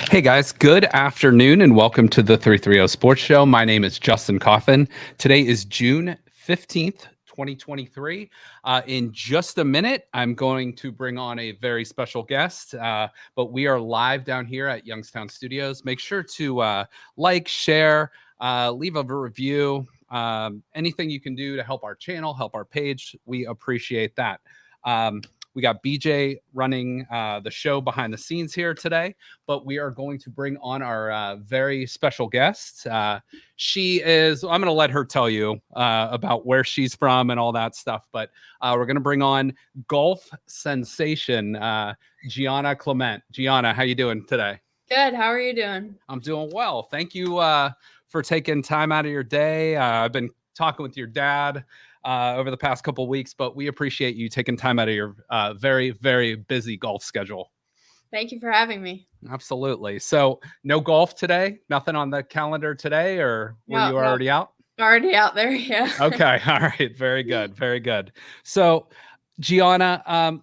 Hey guys, good afternoon and welcome to the 330 Sports Show. My name is Justin Coffin. Today is June 15th, 2023. In just a minute, I'm going to bring on a very special guest, but we are live down here at Youngstown Studios. Make sure to like, share, leave a review, anything you can do to help our channel, help our page. We appreciate that. We got BJ running the show behind the scenes here today, but we are going to bring on our very special guest. She is, I'm going to let her tell you about where she's from and all that stuff, but we're going to bring on golf sensation, Gianna Clemente. Gianna, how you doing today? Good. How are you doing? I'm doing well. Thank you for taking time out of your day. I've been talking with your dad over the past couple of weeks, but we appreciate you taking time out of your very, very busy golf schedule. Thank you for having me. Absolutely. So no golf today? Nothing on the calendar today, or were you already out? Already out there, yeah. Okay. All right. Very good. Very good. So Gianna,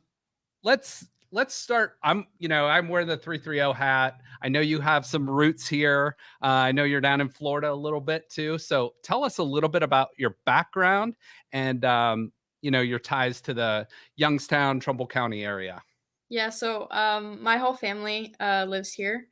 let's start. I'm wearing the 330 hat. I know you have some roots here. I know you're down in Florida a little bit too. So tell us a little bit about your background and your ties to the Youngstown, Trumbull County area. Yeah, so my whole family lives here.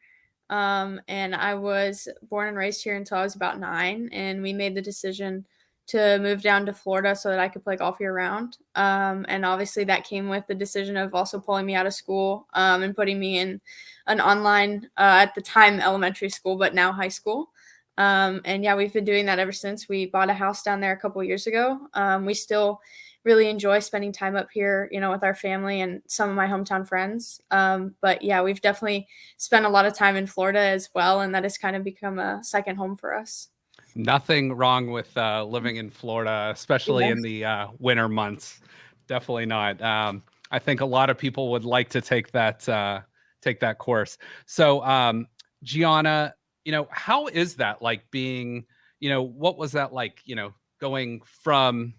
And I was born and raised here until I was about 9, and we made the decision to move down to Florida so that I could play golf year round. And obviously that came with the decision of also pulling me out of school and putting me in an online, at the time, elementary school, but now high school. And yeah, we've been doing that ever since. We bought a house down there a couple years ago. We still really enjoy spending time up here, with our family and some of my hometown friends. But yeah, we've definitely spent a lot of time in Florida as well, and that has kind of become a second home for us. Nothing wrong with living in Florida, especially Yeah. in the winter months. Definitely not. I think a lot of people would like to take that course. So, Gianna, how is that like being? What was that like? Going from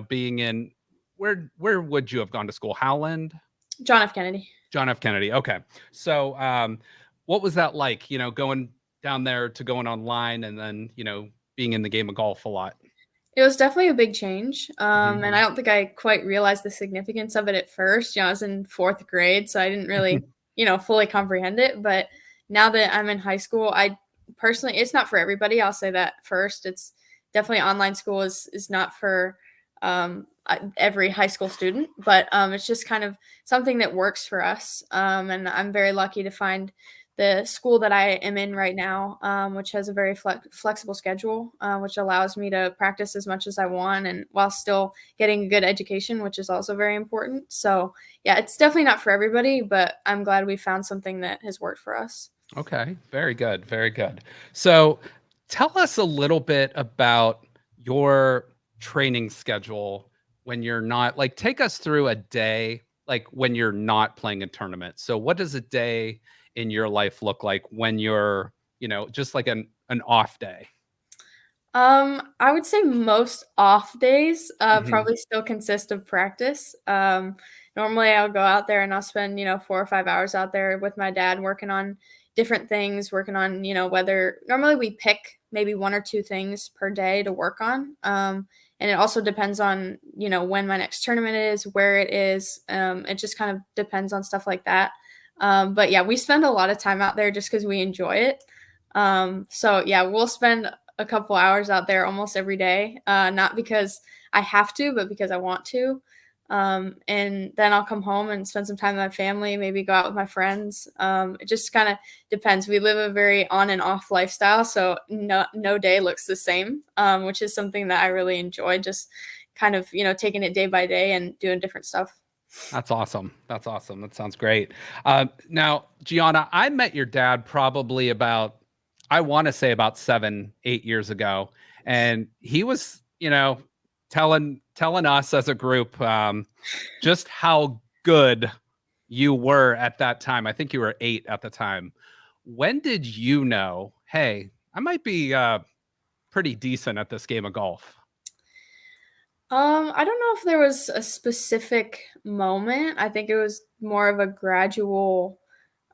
being in where would you have gone to school? Howland? John F. Kennedy. John F. Kennedy. Okay. So, what was that like, going down there to going online and then, being in the game of golf a lot? It was definitely a big change. And Mhm. I don't think I quite realized the significance of it at first. I was in fourth grade, so I didn't really, fully comprehend it. But now that I'm in high school, I personally, it's not for everybody. I'll say that first. It's definitely online school is not for every high school student, but it's just kind of something that works for us. And I'm very lucky to find the school that I am in right now, which has a very flexible schedule, which allows me to practice as much as I want and while still getting a good education, which is also very important. So yeah, it's definitely not for everybody, but I'm glad we found something that has worked for us. Okay. Very good. Very good. So, tell us a little bit about your training schedule when you're not like take us through a day like when you're not playing a tournament. So, what does a day in your life look like when you're, just like an off day? I would say most off days Mhm. probably still consist of practice. Normally, I'll go out there and I'll spend 4 or 5 hours out there with my dad working on different things, working on whether normally we pick maybe one or two things per day to work on. And it also depends on when my next tournament is, where it is. It just kind of depends on stuff like that. But yeah, we spend a lot of time out there just because we enjoy it. So yeah, we'll spend a couple hours out there almost every day, not because I have to, but because I want to. And then I'll come home and spend some time with my family, maybe go out with my friends. It just kind of depends. We live a very on and off lifestyle, so no day looks the same, which is something that I really enjoy. Just kind of taking it day by day and doing different stuff. That's awesome. That's awesome. That sounds great. Now, Gianna, I met your dad probably about, I want to say about 7, 8 years ago, and he was, telling us as a group just how good you were at that time. I think you were 8 at the time. When did you know, hey, I might be pretty decent at this game of golf? I don't know if there was a specific moment. I think it was more of a gradual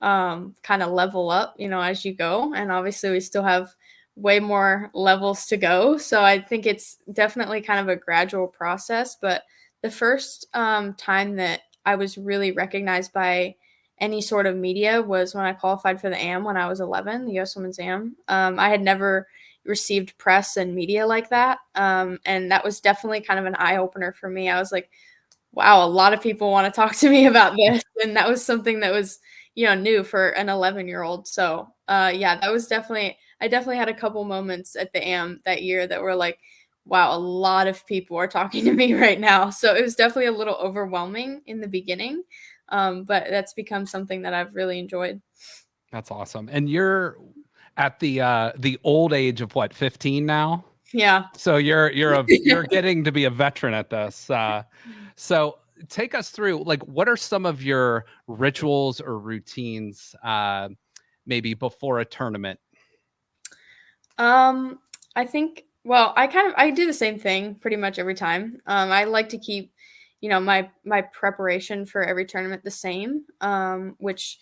kind of level up, as you go. And obviously, we still have way more levels to go. So I think it's definitely kind of a gradual process. But the first time that I was really recognized by any sort of media was when I qualified for the AM when I was 11, the U.S. Women's AM. I had never received press and media like that. And that was definitely kind of an eye opener for me. I was like, wow, a lot of people want to talk to me about this. And that was something that was, new for an 11-year-old. So, yeah, that was I definitely had a couple moments at the AM that year that were like, wow, a lot of people are talking to me right now. So it was definitely a little overwhelming in the beginning. But that's become something that I've really enjoyed. That's awesome. And you're at the old age of what, 15 now? Yeah. So you're getting to be a veteran at this. So take us through, like, what are some of your rituals or routines, maybe before a tournament? Um, I think, well, I do the same thing pretty much every time. I like to keep, my preparation for every tournament the same, which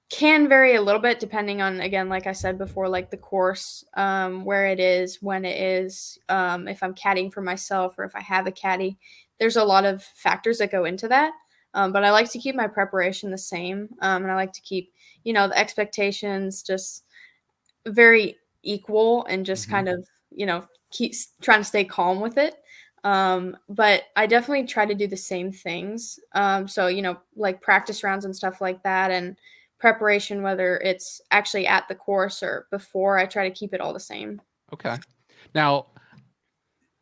can vary a little bit depending on, again, like I said before, like the course, where it is, when it is, if I'm caddying for myself or if I have a caddy. There's a lot of factors that go into that. But I like to keep my preparation the same, and I like to keep, the expectations just very equal and just Mhm. kind of, keep trying to stay calm with it. But I definitely try to do the same things. So, like practice rounds and stuff like that, and preparation, whether it's actually at the course or before, I try to keep it all the same. Okay. Now,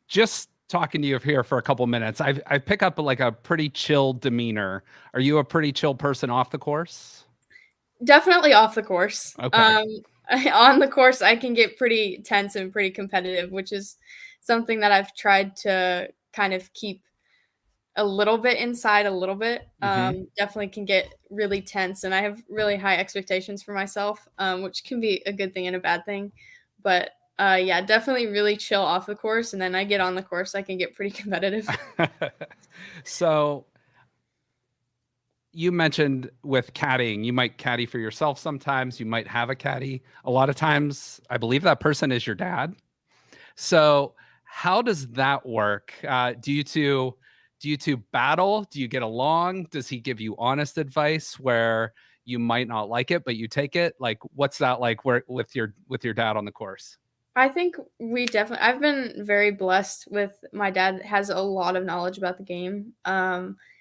just talking to you here for a couple minutes, I pick up like a pretty chill demeanor. Are you a pretty chill person off the course? Definitely off the course. Okay. On the course, I can get pretty tense and pretty competitive, which is something that I've tried to kind of keep a little bit inside a little bit. Hmm. Definitely can get really tense, and I have really high expectations for myself, which can be a good thing and a bad thing. But yeah, definitely really chill off the course, and then I get on the course, I can get pretty competitive. So you mentioned with caddying, you might caddy for yourself sometimes, you might have a caddy. A lot of times, I believe that person is your dad. So how does that work? Do you two battle? Do you get along? Does he give you honest advice where you might not like it, but you take it? Like, what's that like where with your dad on the course? I think I've been very blessed with my dad has a lot of knowledge about the game.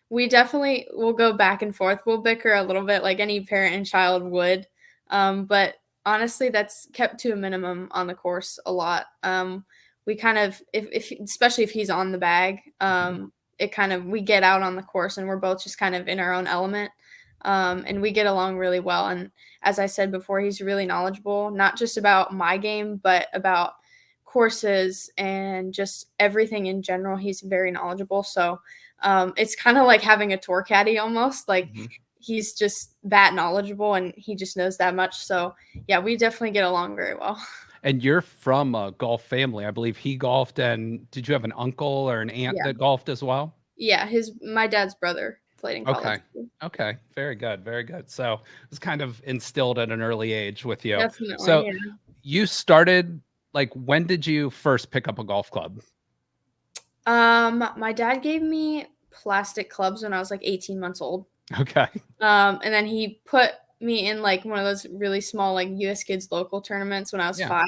We definitely will go back and forth. We'll bicker a little bit like any parent and child would. But honestly, that's kept to a minimum on the course a lot. We kind of, if especially if he's on the bag, Mhm. it kind of, we get out on the course and we're both just kind of in our own element. And we get along really well. And as I said before, he's really knowledgeable, not just about my game, but about courses and just everything in general. He's very knowledgeable. So it's kind of like having a tour caddy almost. Like Mhm. he's just that knowledgeable and he just knows that much. So yeah, we definitely get along very well. And you're from a golf family. I believe he golfed, and did you have an uncle or an aunt Yeah. that golfed as well? Yeah. My dad's brother played in college Okay. too. Okay. Very good. Very good. So it was kind of instilled at an early age with you. Definitely. So Yeah. you started, like, when did you first pick up a golf club? My dad gave me plastic clubs when I was like 18 months old. Okay. And then he put me in like one of those really small like US Kids local tournaments when I was Yeah. 5.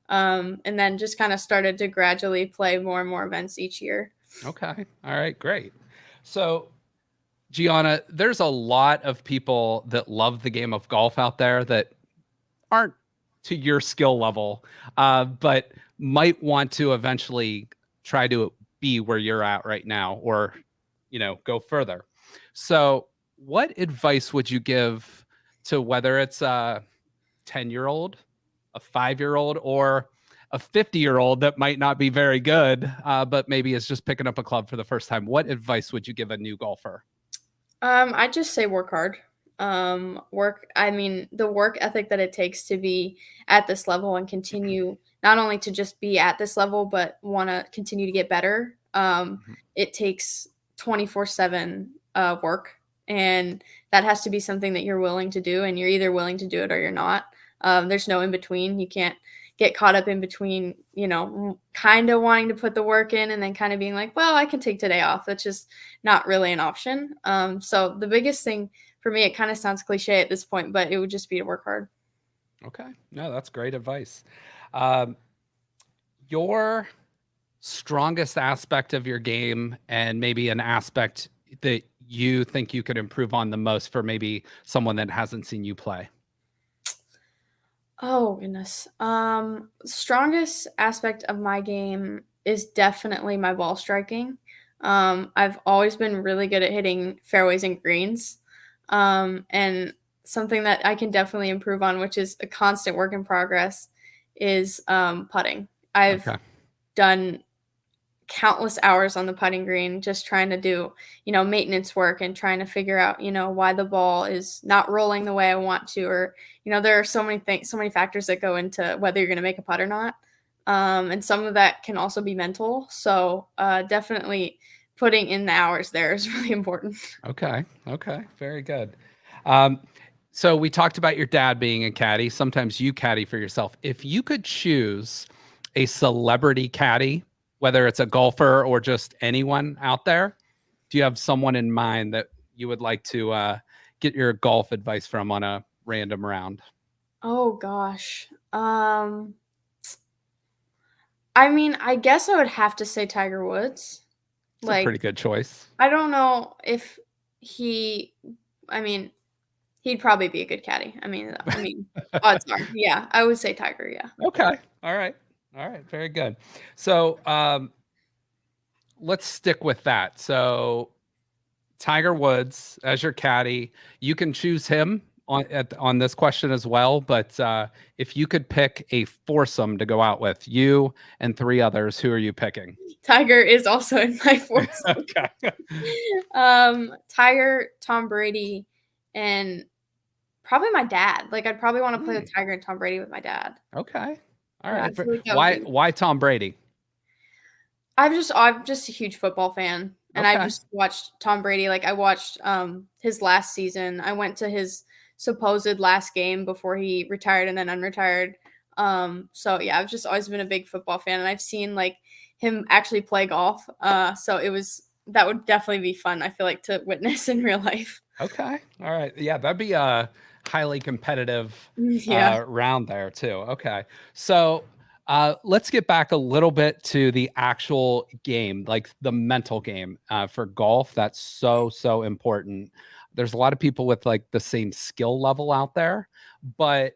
And then just kind of started to gradually play more and more events each year. Okay. All right. Great. So, Gianna, there's a lot of people that love the game of golf out there that aren't to your skill level, but might want to eventually try to be where you're at right now, or go further. So, what advice would you give to, whether it's a 10-year-old, a 5-year-old, or a 50-year-old that might not be very good, but maybe is just picking up a club for the first time? What advice would you give a new golfer? I just say work hard. I mean, the work ethic that it takes to be at this level and continue not only to just be at this level, but want to continue to get better. It takes 24/7 work. and that has to be something that you're willing to do, and you're either willing to do it or you're not. There's no in between. You can't get caught up in between, kind of wanting to put the work in and then kind of being like, well, I can take today off. That's just not really an option. So the biggest thing for me, it kind of sounds cliche at this point, but it would just be to work hard. Okay. No, that's great advice. Um, your strongest aspect of your game and maybe an aspect that you think you could improve on the most for maybe someone that hasn't seen you play? Oh goodness. Strongest aspect of my game is definitely my ball striking. I've always been really good at hitting fairways and greens. And something that I can definitely improve on, which is a constant work in progress, is putting. I've Okay. done countless hours on the putting green just trying to do, maintenance work and trying to figure out, why the ball is not rolling the way I want to, or, there are so many things, so many factors that go into whether you're going to make a putt or not. And some of that can also be mental. So definitely putting in the hours there is really important. Okay. Okay. Very good. Um, so we talked about your dad being a caddy. Sometimes you caddy for yourself. If you could choose a celebrity caddy, whether it's a golfer or just anyone out there, do you have someone in mind that you would like to get your golf advice from on a random round? Oh gosh. I mean, I guess I would have to say Tiger Woods. It's a Like, pretty good choice. I don't know if he I mean, he'd probably be a good caddy. I mean, odds are. Yeah, I would say Tiger, yeah. Okay. All right. All right. Very good. So let's stick with that. So Tiger Woods as your caddy, you can choose him on this question as well. But if you could pick a foursome to go out with, you and three others, who are you picking? Tiger is also in my fourth. Okay. Tiger, Tom Brady, and probably my dad. Like, I'd probably wanna play with Tiger and Tom Brady with my dad. Okay. All Yeah, I right. feel like that would Why be why Tom Brady? I'm just a huge football fan, and I've Okay. just watched Tom Brady, like, I watched, his last season. I went to his supposed last game before he retired and then unretired. So, yeah, I've just always been a big football fan, and I've seen, like, him actually play golf, so that would definitely be fun, I feel like, to witness in real life. Okay. All right. Yeah, that'd be a highly competitive Yeah. round there too. Okay. So let's get back a little bit to the actual game, like the mental game for golf. That's so important. There's a lot of people with like the same skill level out there, but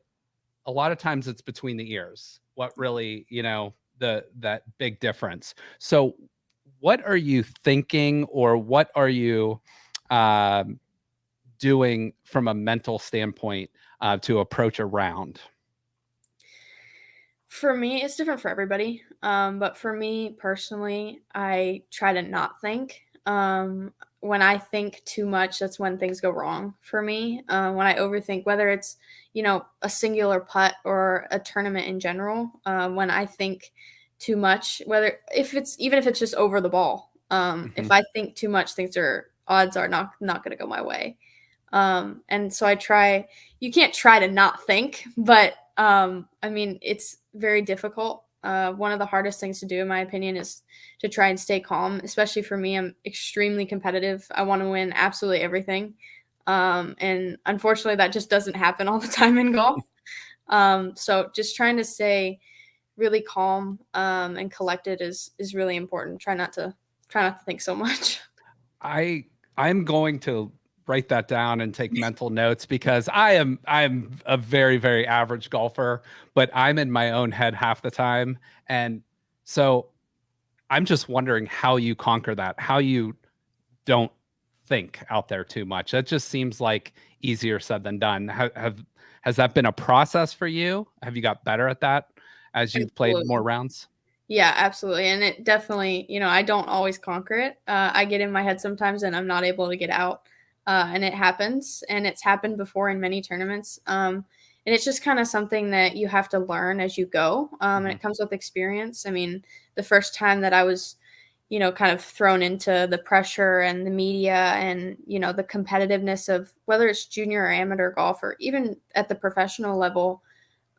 a lot of times it's between the ears. What really, that big difference. So, what are you thinking, or what are you? Um, doing from a mental standpoint to approach a round? For me, it's different for everybody. But for me personally, I try to not think. When I think too much, that's when things go wrong for me. When I overthink, whether it's a singular putt or a tournament in general, when I think too much, whether if it's even if it's just over the ball, if Mhm. I think too much, things are odds are not going to go my way. And so I try, you can't try to not think, but I mean, it's very difficult. One of the hardest things to do, in my opinion, is to try and stay calm, especially for me. I'm extremely competitive. I want to win absolutely everything. And unfortunately, that just doesn't happen all the time in golf. So just trying to stay really calm and collected is really important. Try not to think so much. I I'm going to write that down and take mental notes because I'm a very average golfer, but I'm in my own head half the time, and so I'm just wondering how you conquer that, how you don't think out there too much. That just seems like easier said than done. Has that been a process for you? Have you got better at that as you've played more Absolutely. rounds? Yeah, absolutely. And it definitely, I don't always conquer it. I get in my head sometimes and I'm not able to get out. And it happens. And it's happened before in many tournaments. And it's just kind of something that you have to learn as you go. And Mhm. it comes with experience. I mean, the first time that I was, kind of thrown into the pressure and the media and, the competitiveness of whether it's junior or amateur golf or even at the professional level.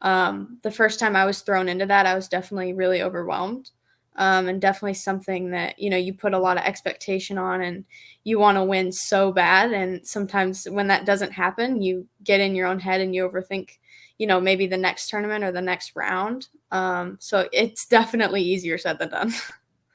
The first time I was thrown into that, I was definitely really overwhelmed. And definitely something that, you put a lot of expectation on and you want to win so bad. And sometimes when that doesn't happen, you get in your own head and you overthink, maybe the next tournament or the next round. So it's definitely easier said than done.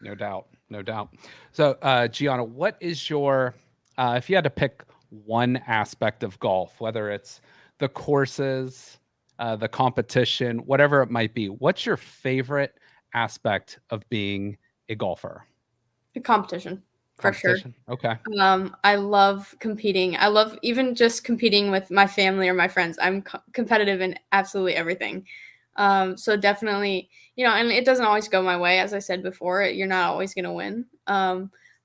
No doubt. No doubt. So, Gianna, what is your, if you had to pick one aspect of golf, whether it's the courses, the competition, whatever it might be, what's your favorite aspect of being a golfer? The competition, for sure. Competition. Okay. I love competing. I love even just competing with my family or my friends. I'm competitive in absolutely everything. So definitely, and it doesn't always go my way. As I said before, you're not always going to win.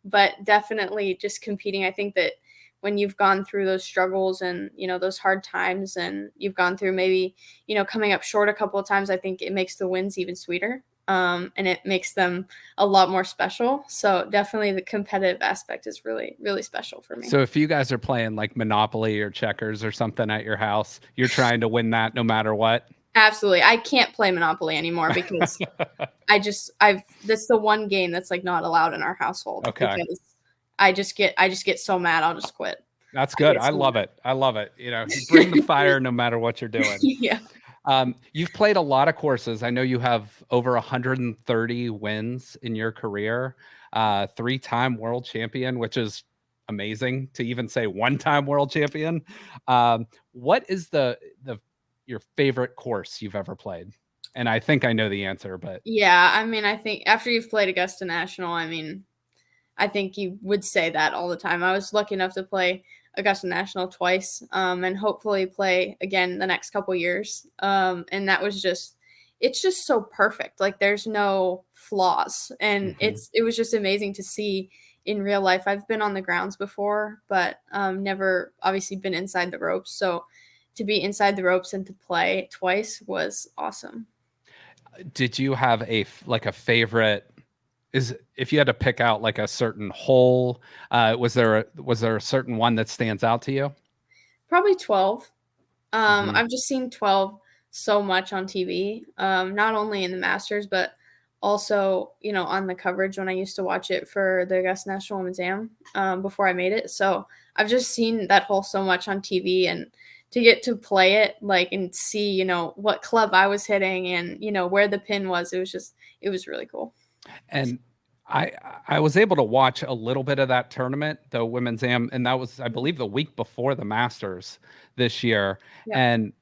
But definitely just competing. I think that when you've gone through those struggles and, those hard times and you've gone through maybe, coming up short a couple of times, I think it makes the wins even sweeter. And it makes them a lot more special. So definitely the competitive aspect is really, really special for me. So if you guys are playing like Monopoly or checkers or something at your house, you're trying to win that no matter what. Absolutely. I can't play Monopoly anymore because that's the one game that's like not allowed in our household Okay. because I just get so mad, I'll just quit. That's I good. get I so love mad. it. I love it. You bring the fire no matter what you're doing. Yeah. You've played a lot of courses. I know you have over 130 wins in your career, three-time world champion, which is amazing to even say one-time world champion. What is your favorite course you've ever played? And I think I know the answer, but Yeah, I mean, I think after you've played Augusta National, I mean, I think you would say that all the time. I was lucky enough to play Augusta National twice, and hopefully play again the next couple years. And that was it's just so perfect. Like there's no flaws, and mhm. it was just amazing to see in real life. I've been on the grounds before, but never obviously been inside the ropes. So to be inside the ropes and to play twice was awesome. Did you have like a favorite? Is if you had to pick out like a certain hole, was there a certain one that stands out to you? Probably 12. Hmm. I've just seen 12 so much on TV, not only in the Masters, but also, on the coverage when I used to watch it for the Augusta National Women's Am before I made it. So I've just seen that hole so much on TV, and to get to play it, like, and see, what club I was hitting and, where the pin was, it was really cool. And I I was able to watch a little bit of that tournament, the women's am, and that was I believe the week before the Masters this year. Yeah. And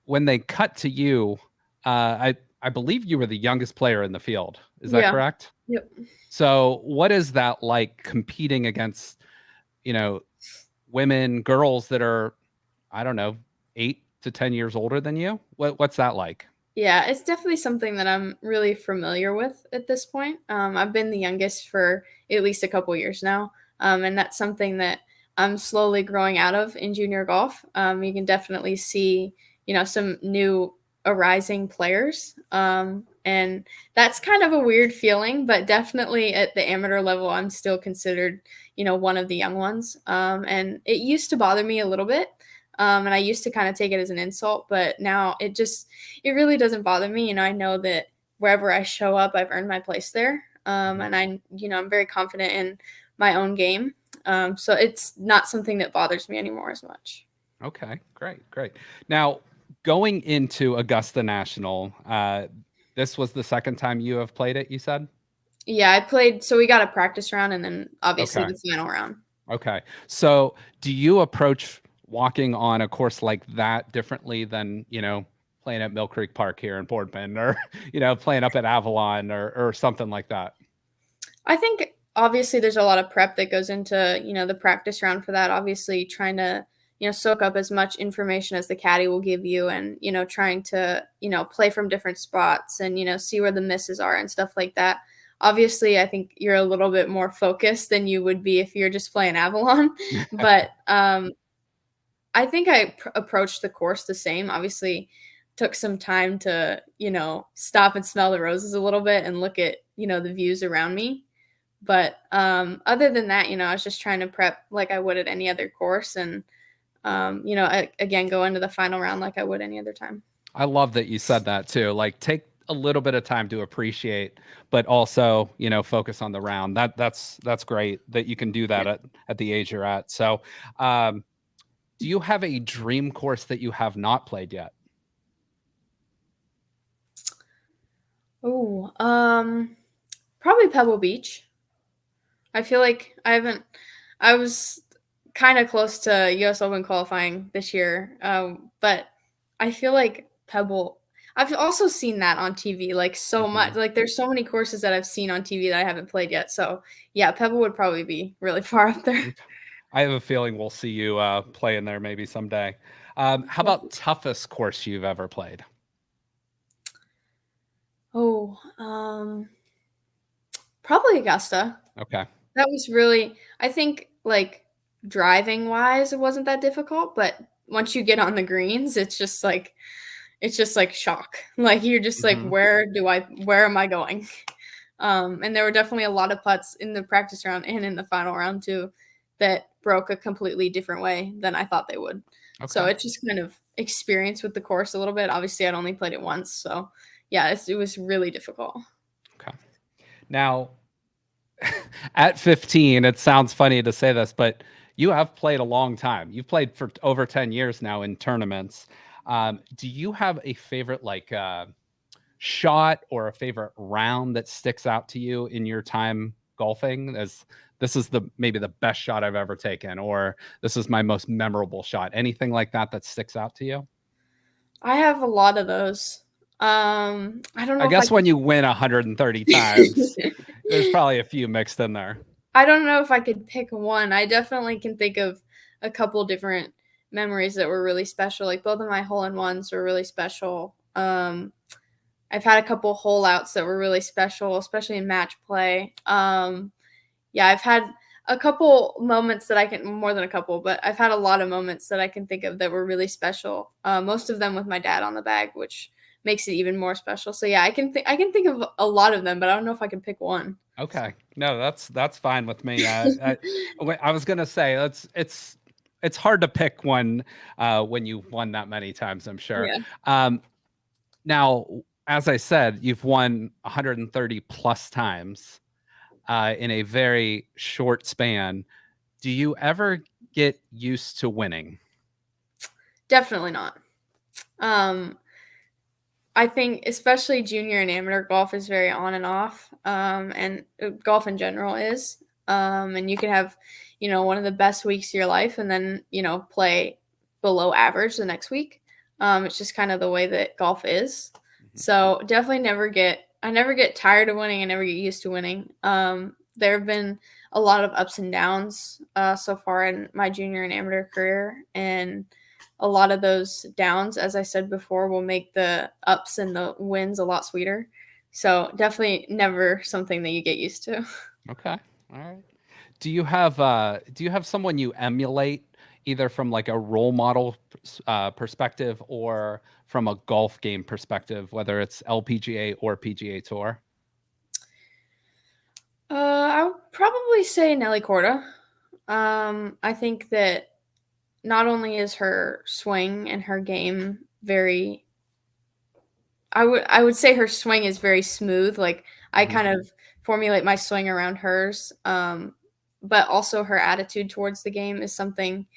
when they cut to you, I believe you were the youngest player in the field. Is that Yeah. correct? Yep. So what is that like competing against, you know, women, girls that are, I don't know, 8 to 10 years older than you? What's that like? Yeah, it's definitely something that I'm really familiar with at this point. I've been the youngest for at least a couple years now, and that's something that I'm slowly growing out of in junior golf. You can definitely see, some new arising players, and that's kind of a weird feeling. But definitely at the amateur level, I'm still considered, one of the young ones. And it used to bother me a little bit, and I used to kind of take it as an insult, but now it really doesn't bother me. I know that wherever I show up, I've earned my place there. Mhm. And I'm very confident in my own game. So it's not something that bothers me anymore as much. Okay, great, great. Now, going into Augusta National, this was the second time you have played it, you said? Yeah, I played. So we got a practice round and then obviously Okay, the final round. okay. So, do you approach walking on a course like that differently than, playing at Mill Creek Park here in Boardman or, playing up at Avalon or something like that? I think obviously there's a lot of prep that goes into, the practice round for that. Obviously trying to, soak up as much information as the caddy will give you and, trying to, play from different spots and, see where the misses are and stuff like that. Obviously, I think you're a little bit more focused than you would be if you're just playing Avalon. But I think I approached the course the same. Obviously, took some time to, stop and smell the roses a little bit and look at, the views around me, But other than that, I was just trying to prep like I would at any other course, and again, go into the final round like I would any other time. I love that you said that too. Like take a little bit of time to appreciate, but also, focus on the round. That's great that you can do that at the age you're at. So, um, do you have a dream course that you have not played yet? Oh, probably Pebble Beach. I feel like I was kind of close to US Open qualifying this year, but I feel like Pebble. I've also seen that on TV, like so much. Mhm. Like there's so many courses that I've seen on TV that I haven't played yet. So yeah, Pebble would probably be really far up there. Okay. I have a feeling we'll see you play in there maybe someday. How about toughest course you've ever played? Oh, probably Augusta. Okay. That was really, I think, like driving wise, it wasn't that difficult, but once you get on the greens, it's just like shock. Like you're just like, Hmm. where am I going? And there were definitely a lot of putts in the practice round and in the final round too that broke a completely different way than I thought they would. So Okay. it's just kind of experience with the course a little bit. Obviously, I'd only played it once, so yeah, it was really difficult. Okay. Now, at 15, it sounds funny to say this, but you have played a long time. You've played for over 10 years now in tournaments. Do you have a favorite shot or a favorite round that sticks out to you in your time golfing as this is the maybe the best shot I've ever taken, or this is my most memorable shot? Anything like that that sticks out to you? I have a lot of those. I don't I know if I guess when could you win 130 times, there's probably a few mixed in there. I don't know if I could pick one. I definitely can think of a couple different memories that were really special. Like both of my hole-in-ones were really special. I've had a couple hole outs that were really special, especially in match play. Yeah, I've had a couple moments that I can more than a couple, but I've had a lot of moments that I can think of that were really special. Most of them with my dad on the bag, which makes it even more special. So yeah, I can think of a lot of them, but I don't know if I can pick one. Okay. No, that's fine with me. I was gonna say it's hard to pick one when you've won that many times, I'm sure. Yeah. Um, Now, as I said, you've won 130 plus times in a very short span. Do you ever get used to winning? Definitely not. Um, I think especially junior and amateur golf is very on and off, and golf in general is. And you can have, one of the best weeks of your life, and then play below average the next week. It's just kind of the way that golf is. Mhm. So definitely I never get tired of winning. I never get used to winning. There have been a lot of ups and downs so far in my junior and amateur career, and a lot of those downs, as I said before, will make the ups and the wins a lot sweeter. So definitely never something that you get used to. Okay. All right. Do you have someone you emulate either from like a role model perspective or from a golf game perspective, whether it's LPGA or PGA Tour? I would probably say Nelly Corda. I think that not only is her swing and her game very I would say her swing is very smooth. Like I Mhm. kind of formulate my swing around hers. But also her attitude towards the game is something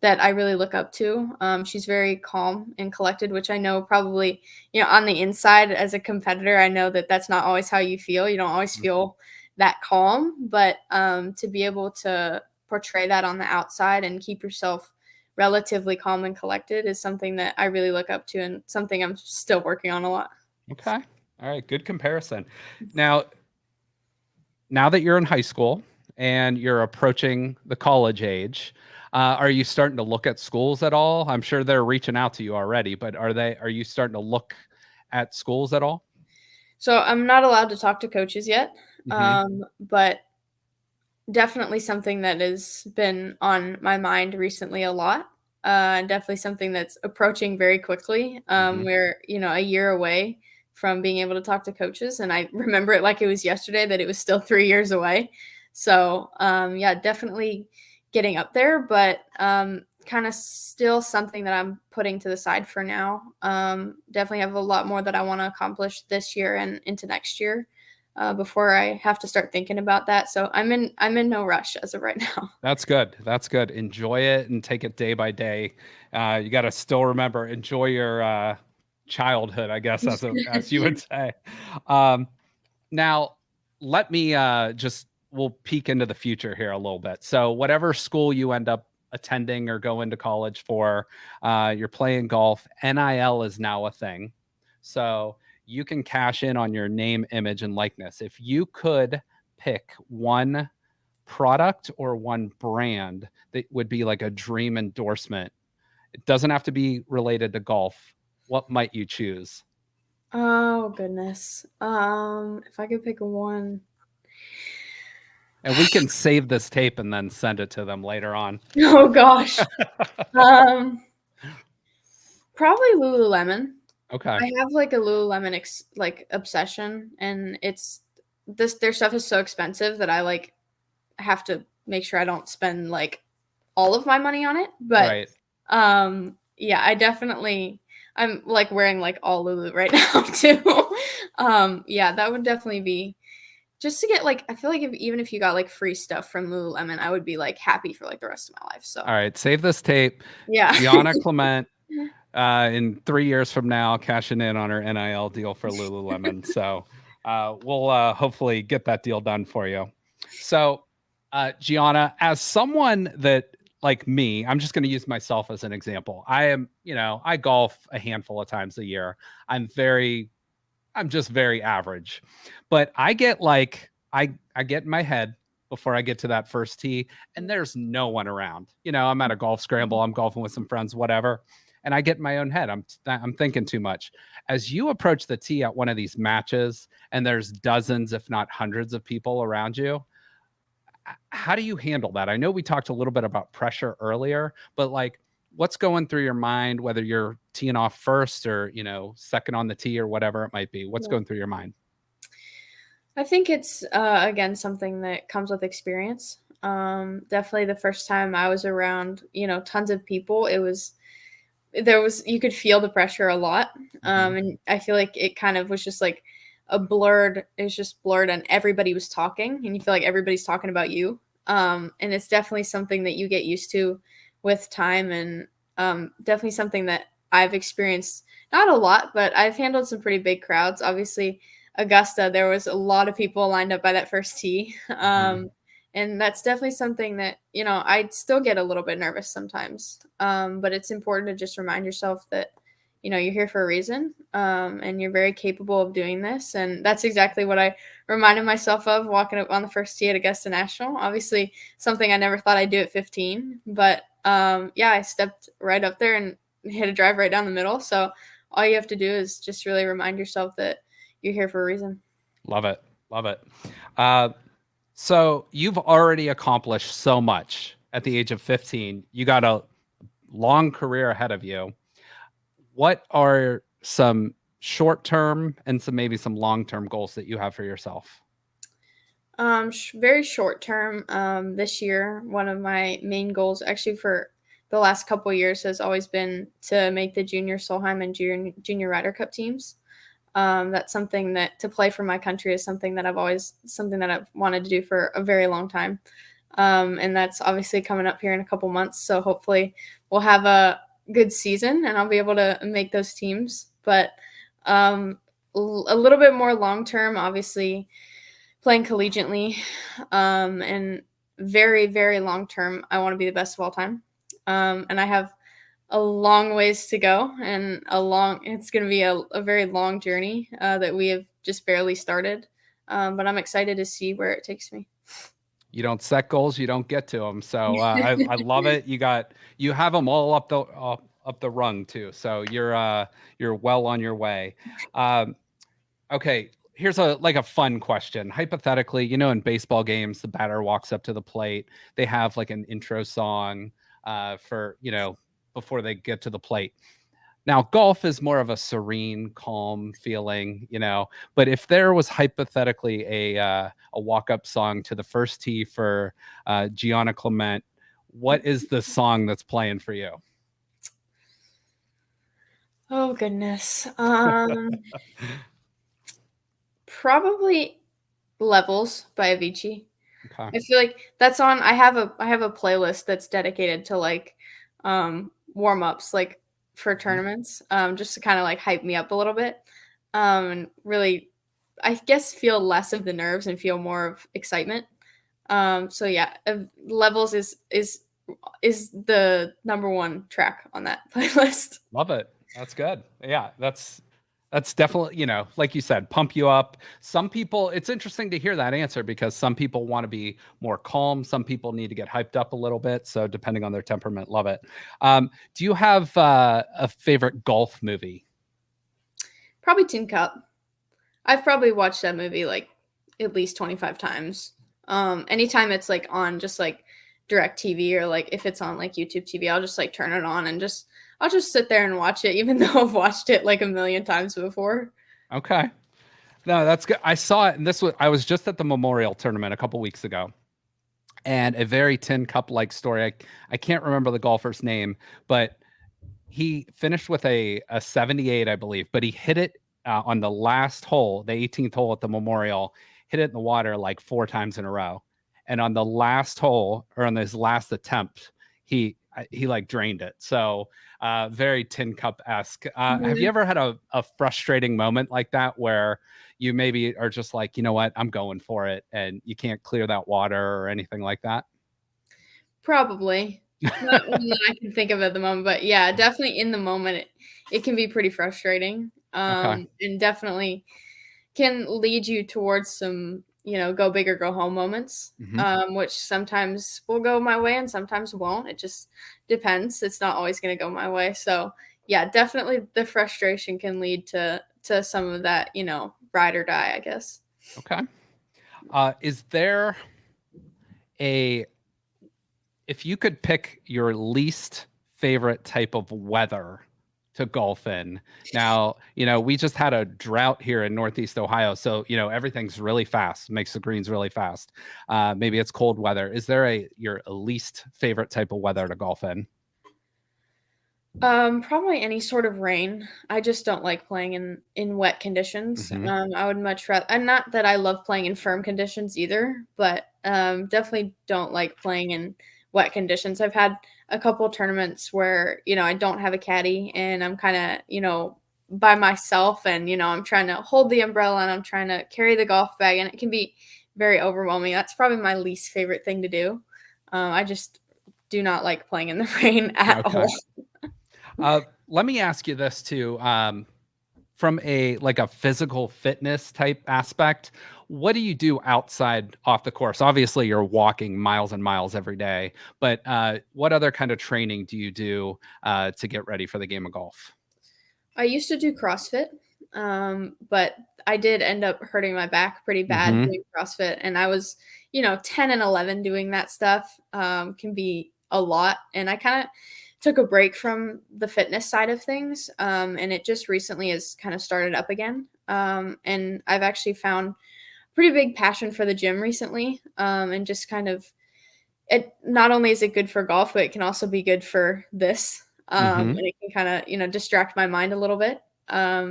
that I really look up to. She's very calm and collected, which I know probably, on the inside as a competitor, I know that that's not always how you feel. You don't always feel that calm, but to be able to portray that on the outside and keep yourself relatively calm and collected is something that I really look up to and something I'm still working on a lot. Okay. All right. Good comparison. Now, now that you're in high school and you're approaching the college age, are you starting to look at schools at all? I'm sure they're reaching out to you already, but are you starting to look at schools at all? So I'm not allowed to talk to coaches yet, Hmm. but definitely something that has been on my mind recently a lot. Definitely something that's approaching very quickly. Hmm. We're, a year away from being able to talk to coaches, and I remember it like it was yesterday that it was still 3 years away. So yeah, definitely getting up there, but kind of still something that I'm putting to the side for now. Definitely have a lot more that I want to accomplish this year and into next year before I have to start thinking about that. So I'm in no rush as of right now. That's good. That's good. Enjoy it and take it day by day. You got to still remember, enjoy your childhood, I guess, as you would say. Um, Now, let me just we'll peek into the future here a little bit. So, whatever school you end up attending or go into college for, you're playing golf. NIL is now a thing. So, you can cash in on your name, image, and likeness. If you could pick one product or one brand that would be like a dream endorsement, it doesn't have to be related to golf. What might you choose? Oh goodness. If I could pick one. And we can save this tape and then send it to them later on. Oh gosh. Um, Probably Lululemon. Okay. I have like a Lululemon like obsession, and it's this their stuff is so expensive that I like have to make sure I don't spend like all of my money on it. But Right. yeah, I'm like wearing like all Lulu right now too. Yeah, that would definitely be just to get like I feel like even if you got like free stuff from Lululemon, I would be like happy for like the rest of my life. So All right. Save this tape. yeah. Gianna Clement, in 3 years from now, cashing in on her NIL deal for Lululemon. So we'll hopefully get that deal done for you. So, Gianna, as someone that like me, I'm just going to use myself as an example. I am, I golf a handful of times a year. I'm very I'm just very average. But I get like I get in my head before I get to that first tee and there's no one around. I'm at a golf scramble, I'm golfing with some friends, whatever. And I get in my own head. I'm thinking too much. As you approach the tee at one of these matches and there's dozens if not hundreds of people around you, how do you handle that? I know we talked a little bit about pressure earlier, but like what's going through your mind, whether you're teeing off first or, second on the tee or whatever it might be? What's Yeah. going through your mind? I think it's again something that comes with experience. Definitely the first time I was around, tons of people, you could feel the pressure a lot. Mhm. And I feel like it kind of was just like it was just blurred and everybody was talking and you feel like everybody's talking about you. And it's definitely something that you get used to with time, and definitely something that I've experienced, not a lot, but I've handled some pretty big crowds. Obviously, Augusta, there was a lot of people lined up by that first tee. Mhm. And that's definitely something that, I still get a little bit nervous sometimes. But it's important to just remind yourself that, you're here for a reason, and you're very capable of doing this. And that's exactly what I reminded myself of walking up on the first tee at Augusta National. Obviously, something I never thought I'd do at 15. But yeah, I stepped right up there and hit a drive right down the middle. So all you have to do is just really remind yourself that you're here for a reason. Love it. Love it. Uh, so you've already accomplished so much at the age of 15. You got a long career ahead of you. What are some short term and maybe some long term goals that you have for yourself? Very short term. This year, one of my main goals, actually for the last couple years, has always been to make the Junior Solheim and Junior Ryder Cup teams. That's something that to play for my country is something that I've wanted to do for a very long time. And that's obviously coming up here in a couple months. So hopefully we'll have a good season and I'll be able to make those teams. But a little bit more long term, obviously playing collegiately, and very, very long term, I want to be the best of all time. And I have a long ways to go and it's going to be a very long journey that we have just barely started. But I'm excited to see where it takes me. You don't set goals, you don't get to them. So I love it. You have them all up the rung too. So you're well on your way. Um, okay, here's a fun question. Hypothetically, in baseball games, the batter walks up to the plate. They have like an intro song for before they get to the plate. Now, golf is more of a serene, calm feeling, But if there was hypothetically a walk up song to the first tee for Gianna Clement, what is the song that's playing for you? Oh goodness. Probably Levels by Avicii. Okay. I feel like that's on I have a playlist that's dedicated to like warm-ups like for Mhm. tournaments, just to kind of like hype me up a little bit. And really I guess feel less of the nerves and feel more of excitement. So yeah, Levels is the number one track on that playlist. Love it. That's good. Yeah, that's definitely, like you said, pump you up. Some people, it's interesting to hear that answer because some people want to be more calm. Some people need to get hyped up a little bit. So depending on their temperament, love it. Do you have a favorite golf movie? Probably Tin Cup. I've probably watched that movie like at least 25 times. Anytime it's like on just like direct TV or like if it's on like YouTube TV, I'll just like turn it on and just I'll just sit there and watch it, even though I've watched it like a million times before. Okay. No, that's good. I saw it, and I was just at the Memorial Tournament a couple weeks ago, and a very tin cup like story. I can't remember the golfer's name, but he finished with a 78, I believe, but he hit it on the last hole, the 18th hole at the Memorial, hit it in the water like 4 times in a row. And on the last hole, or on his last attempt, he like drained it. So very tin cup esque. Have you Mhm. ever had a frustrating moment like that where you maybe are just like, you know what, I'm going for it, and you can't clear that water or anything like that? Probably. Not one that I can think of at the moment, but yeah, definitely in the moment, it can be pretty frustrating, Okay. and definitely can lead you towards some, go big or go home moments, Hmm. which sometimes will go my way and sometimes won't. It just depends. It's not always gonna go my way. So, yeah, definitely the frustration can lead to some of that, ride or die, I guess. Okay. Is there a if you could pick your least favorite type of weather to golf in? Now, we just had a drought here in Northeast Ohio, so everything's really fast, makes the greens really fast. Maybe it's cold weather. Is there your least favorite type of weather to golf in? Probably any sort of rain. I just don't like playing in wet conditions. Hmm. I would much rather, and not that I love playing in firm conditions either, but definitely don't like playing in wet conditions. I've had a couple tournaments where I don't have a caddy and I'm kind of by myself, and I'm trying to hold the umbrella and I'm trying to carry the golf bag, and it can be very overwhelming. That's probably my least favorite thing to do. I just do not like playing in the rain at all. Okay. Let me ask you this too. From a physical fitness type aspect, what do you do outside off the course? Obviously, you're walking miles and miles every day, but what other kind of training do you do to get ready for the game of golf? I used to do CrossFit, but I did end up hurting my back pretty bad Hmm. doing CrossFit, and I was, 10 and 11 doing that stuff, can be a lot, and I kinda took a break from the fitness side of things, and it just recently has kinda started up again, and I've actually found pretty big passion for the gym recently, and just kind of it not only is it good for golf, but it can also be good for this, Hmm. and it can kinda, distract my mind a little bit.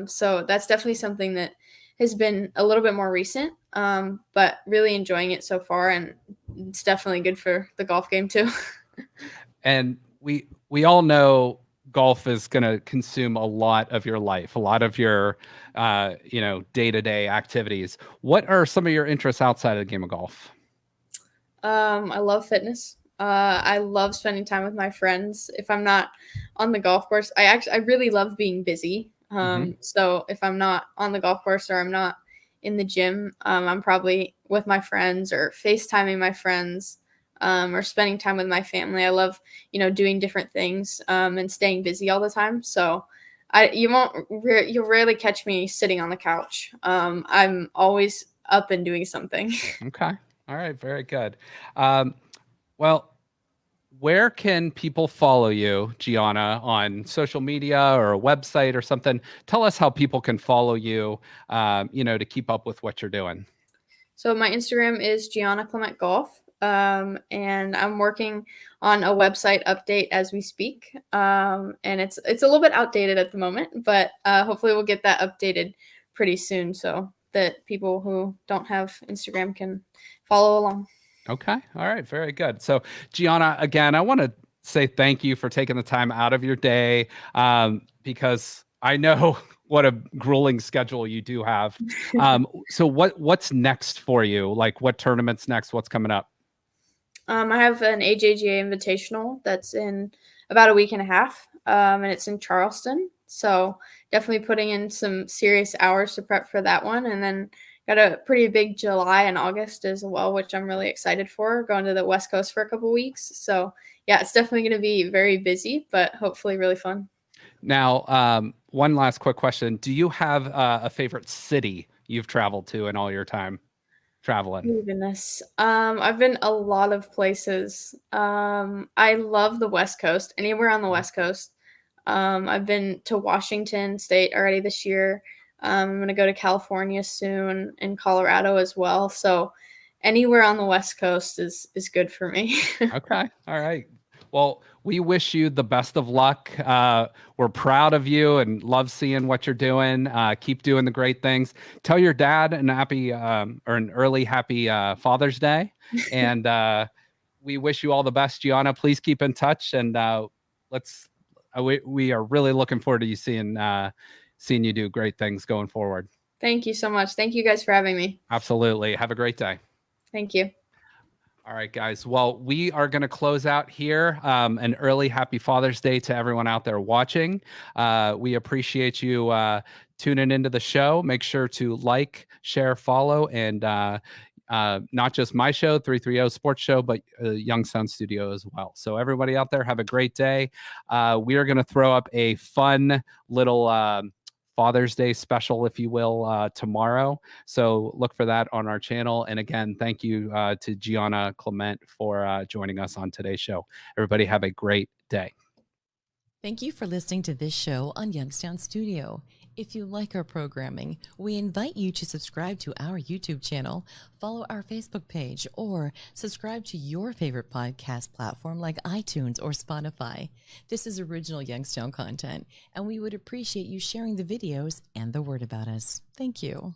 So that's definitely something that has been a little bit more recent, but really enjoying it so far, and it's definitely good for the golf game too. And we all know golf is going to consume a lot of your life, a lot of your day to day activities. What are some of your interests outside of the game of golf? I love fitness. I love spending time with my friends. If I'm not on the golf course, I really love being busy. Hmm. So if I'm not on the golf course or I'm not in the gym, I'm probably with my friends or FaceTiming my friends, or spending time with my family. I love, doing different things, and staying busy all the time. So you'll rarely catch me sitting on the couch. I'm always up and doing something. Okay. All right. Very good. Um, well, Where can people follow you, Gianna, on social media or a website or something? Tell us how people can follow you, to keep up with what you're doing. So my Instagram is Gianna Clement Golf, and I'm working on a website update as we speak. And it's a little bit outdated at the moment, but hopefully we'll get that updated pretty soon so that people who don't have Instagram can follow along. Okay. All right. Very good. So, Gianna, again, I want to say thank you for taking the time out of your day, because I know what a grueling schedule you do have. So what's next for you? Like, what tournaments next? What's coming up? I have an AJGA Invitational that's in about a week and a half, and it's in Charleston. So definitely putting in some serious hours to prep for that one, and then got a pretty big July and August as well, which I'm really excited for. Going to the West Coast for a couple weeks, so yeah, it's definitely going to be very busy, but hopefully really fun. Now, one last quick question: do you have a favorite city you've traveled to in all your time traveling? Oh goodness. I've been a lot of places. I love the West Coast, anywhere on the West Coast. I've been to Washington State already this year. I'm gonna go to California soon and Colorado as well. So anywhere on the West Coast is good for me. Okay. All right. Well, we wish you the best of luck. We're proud of you and love seeing what you're doing. Keep doing the great things. Tell your dad an happy or an early happy Father's Day. And we wish you all the best, Gianna. Please keep in touch. And let's. We are really looking forward to you seeing you do great things going forward. Thank you so much. Thank you guys for having me. Absolutely. Have a great day. Thank you. All right, guys. Well, we are going to close out here. An early happy Father's Day to everyone out there watching. We appreciate you tuning into the show. Make sure to like, share, follow, and not just my show, 330 Sports Show, but Youngstown Studio as well. So everybody out there, have a great day. We are going to throw up a fun little Father's Day special, if you will, tomorrow. So look for that on our channel. And again, thank you to Gianna Clement for joining us on today's show. Everybody have a great day. Thank you for listening to this show on Youngstown Studio. If you like our programming, we invite you to subscribe to our YouTube channel, follow our Facebook page, or subscribe to your favorite podcast platform like iTunes or Spotify. This is original Youngstown content, and we would appreciate you sharing the videos and the word about us. Thank you.